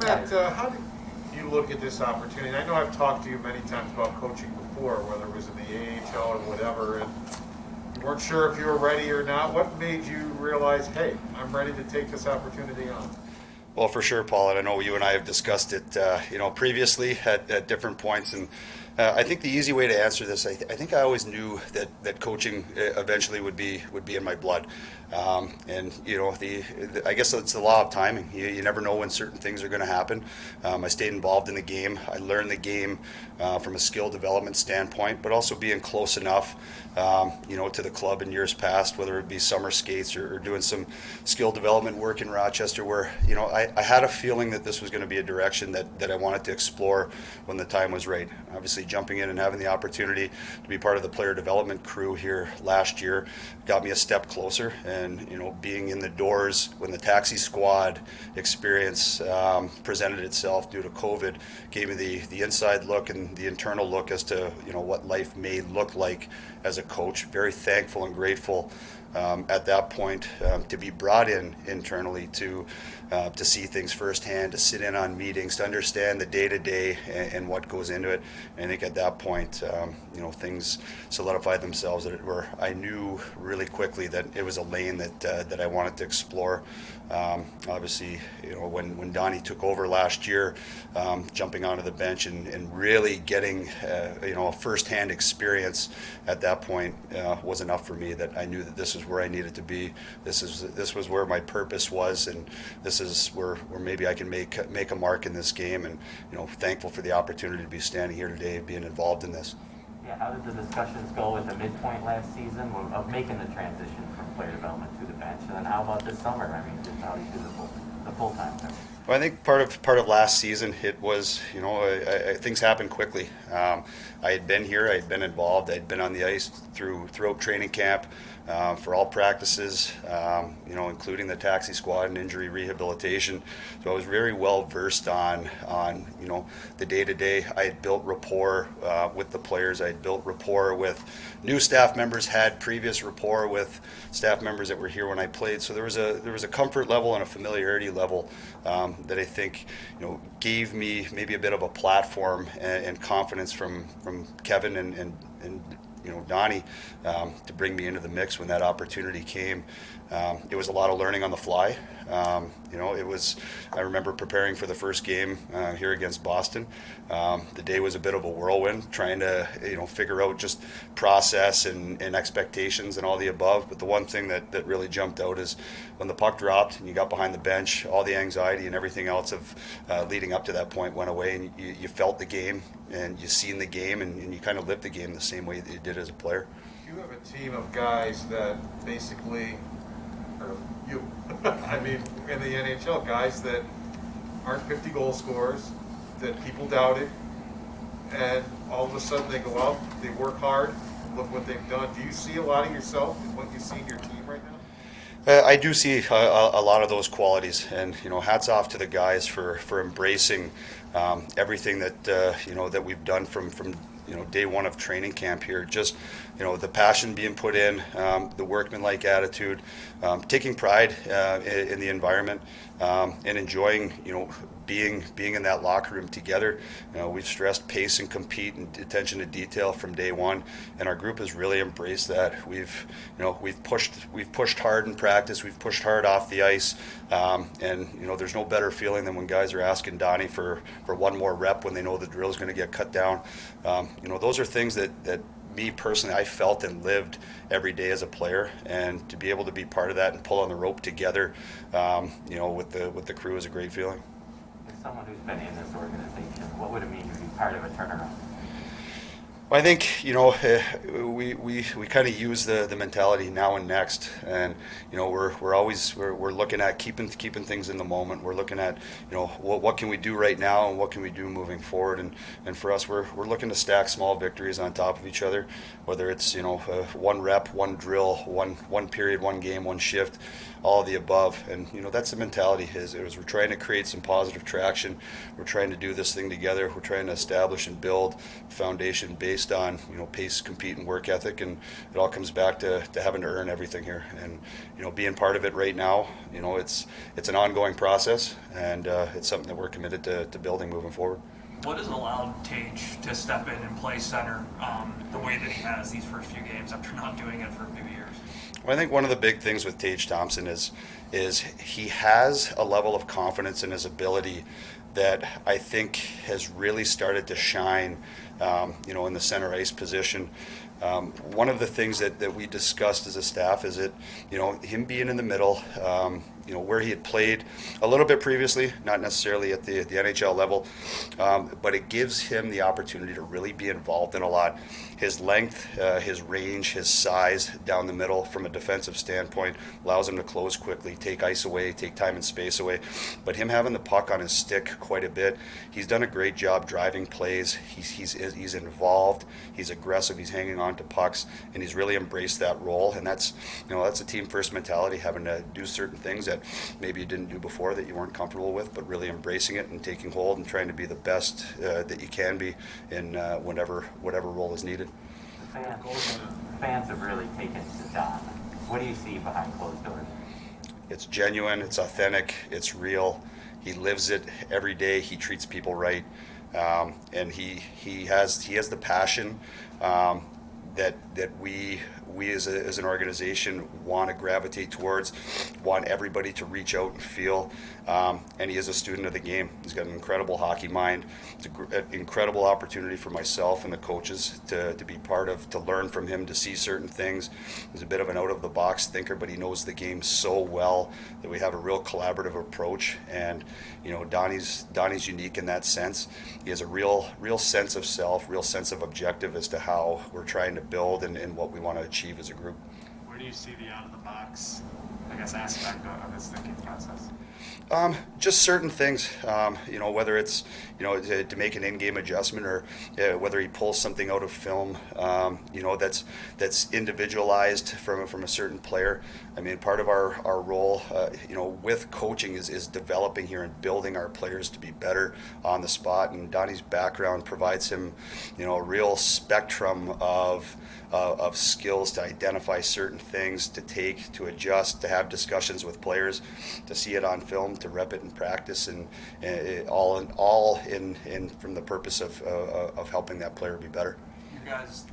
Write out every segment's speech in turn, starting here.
Matt, how do you look at this opportunity? I know I've talked to you many times about coaching before, whether it was in the AHL or whatever, and you weren't sure if you were ready or not. What made you realize, hey, I'm ready to take this opportunity on? Well, for sure, Paul, and I know you and I have discussed it, previously at different points. And I think the easy way to answer this, I think I always knew that coaching eventually would be in my blood. And I guess it's the law of timing. You never know when certain things are going to happen. I stayed involved in the game. I learned the game from a skill development standpoint, but also being close enough, to the club in years past, whether it be summer skates or doing some skill development work in Rochester, where I had a feeling that this was going to be a direction that I wanted to explore when the time was right. Obviously, jumping in and having the opportunity to be part of the player development crew here last year got me a step closer. And being in the doors when the taxi squad experience presented itself due to COVID gave me the inside look and the internal look as to what life may look like as a coach. Very thankful and grateful at that point to be brought in internally to see things firsthand, to sit in on meetings, to understand the day to day and what goes into it. And I think at that point, things solidified themselves where I knew really quickly that it was a lane that I wanted to explore. Obviously, when Donnie took over last year, jumping onto the bench and really getting a firsthand experience at that point was enough for me, that I knew that this is where I needed to be. This was where my purpose was, and this is where maybe I can make a mark in this game. And thankful for the opportunity to be standing here today, being involved in this. Yeah, how did the discussions go at the midpoint last season of making the transition from player development to the bench? And then how about this summer? I mean, just obviously the full time thing. Well, I think part of last season, it was things happened quickly. I had been here, I had been involved, I had been on the ice throughout training camp, for all practices, including the taxi squad and injury rehabilitation. So I was very well versed on the day to day. I had built rapport with the players. I had built rapport with new staff members, had previous rapport with staff members that were here when I played. So there was a comfort level and a familiarity level that I think gave me maybe a bit of a platform and confidence from Kevin and Donnie, to bring me into the mix when that opportunity came. It was a lot of learning on the fly. I remember preparing for the first game here against Boston. The day was a bit of a whirlwind, trying to figure out just process and expectations and all the above. But the one thing that really jumped out is when the puck dropped and you got behind the bench, all the anxiety and everything else of leading up to that point went away, and you felt the game and you seen the game, and you kind of lived the game the same way that you did as a player. You have a team of guys that basically, or you, I mean, in the NHL, guys that aren't 50 goal scorers, that people doubted, and all of a sudden they go out, they work hard, look what they've done. Do you see a lot of yourself in what you see in your team right now? I do see a lot of those qualities, and hats off to the guys for embracing everything that we've done from day one of training camp here. Just the passion being put in, the workmanlike attitude, taking pride in the environment, and enjoying being in that locker room together. We've stressed pace and compete and attention to detail from day one, and our group has really embraced that. We've pushed hard in practice. We've pushed hard off the ice, and there's no better feeling than when guys are asking Donnie for one more rep when they know the drill is going to get cut down. Those are things that me personally, I felt and lived every day as a player, and to be able to be part of that and pull on the rope together, with the crew is a great feeling. As someone who's been in this organization, what would it mean to be part of a turnaround? I think we kind of use the mentality now and next, and we're looking at keeping things in the moment. We're looking at what can we do right now and what can we do moving forward, and for us we're looking to stack small victories on top of each other, whether it's one rep, one drill, one period, one game, one shift, all of the above. And that's the mentality. Is we're trying to create some positive traction. We're trying to do this thing together. We're trying to establish and build a foundation based based on pace, compete, and work ethic, and it all comes back to having to earn everything here. And being part of it right now, it's an ongoing process, and it's something that we're committed to building moving forward. What has allowed Tage to step in and play center the way that he has these first few games after not doing it for a few years? Well, I think one of the big things with Tage Thompson is he has a level of confidence in his ability that I think has really started to shine, in the center ice position. One of the things that we discussed as a staff is that, him being in the middle, where he had played a little bit previously, not necessarily at the NHL level, but it gives him the opportunity to really be involved in a lot. His length, his range, his size down the middle from a defensive standpoint allows him to close quickly, take ice away, take time and space away. But him having the puck on his stick quite a bit, he's done a great job driving plays. He's involved, he's aggressive, he's hanging on to pucks, and he's really embraced that role. And that's a team first mentality, having to do certain things that maybe you didn't do before that you weren't comfortable with, but really embracing it and taking hold and trying to be the best that you can be in whatever role is needed. Fans have really taken to Don. What do you see behind closed doors? It's genuine, it's authentic, it's real. He lives it every day. He treats people right, and he has the passion that we as an organization want to gravitate towards, want everybody to reach out and feel. And he is a student of the game. He's got an incredible hockey mind. It's an incredible opportunity for myself and the coaches to be part of, to learn from him, to see certain things. He's a bit of an out-of-the-box thinker, but he knows the game so well that we have a real collaborative approach. And Donnie's unique in that sense. He has a real sense of self, real sense of objective as to how we're trying to build and what we want to achieve as a group. Where do you see the out-of-the-box, aspect of his thinking process? Just certain things, whether it's, to make an in-game adjustment, or whether he pulls something out of film, that's individualized from a certain player. I mean, part of our role, with coaching is developing here and building our players to be better on the spot. And Donnie's background provides him, a real spectrum of skills to identify certain things, to take, to adjust, to have discussions with players, to see it on film, to rep it in practice, and all in from the purpose of helping that player be better. You guys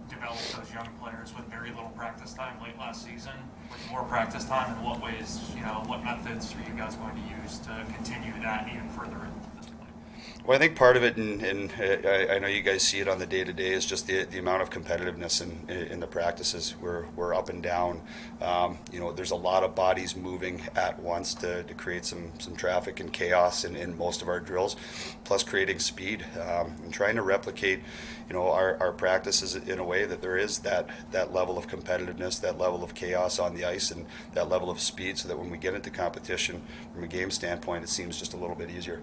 developed those young players with very little practice time late last season. With more practice time, in what ways, what methods are you guys going to use to continue that even further into this point? Well, I think part of it, and I know you guys see it on the day-to-day, is just the amount of competitiveness in the practices. We're up and down. There's a lot of bodies moving at once to create some traffic and chaos in most of our drills, plus creating speed and trying to replicate our practices in a way that there is that level of competitiveness, that level of chaos on the ice, and that level of speed, so that when we get into competition from a game standpoint, it seems just a little bit easier.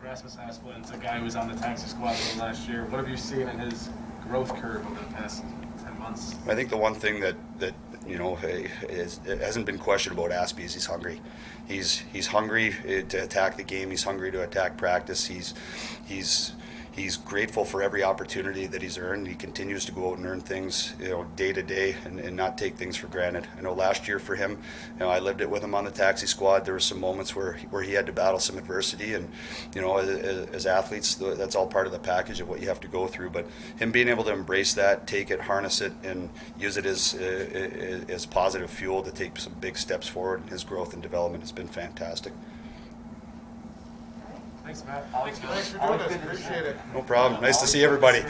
Rasmus Asplin's a guy who was on the taxi squad last year. What have you seen in his growth curve over the past 10 months? I think the one thing that it hasn't been questioned about Aspie is he's hungry. He's hungry to attack the game. He's hungry to attack practice. He's grateful for every opportunity that he's earned. He continues to go out and earn things, day to day, and not take things for granted. I know last year for him, I lived it with him on the taxi squad. There were some moments where he had to battle some adversity, and as athletes, that's all part of the package of what you have to go through. But him being able to embrace that, take it, harness it, and use it as positive fuel to take some big steps forward in his growth and development has been fantastic. Thanks, Matt. Thanks for doing this. Appreciate it. No problem. Nice to see everybody.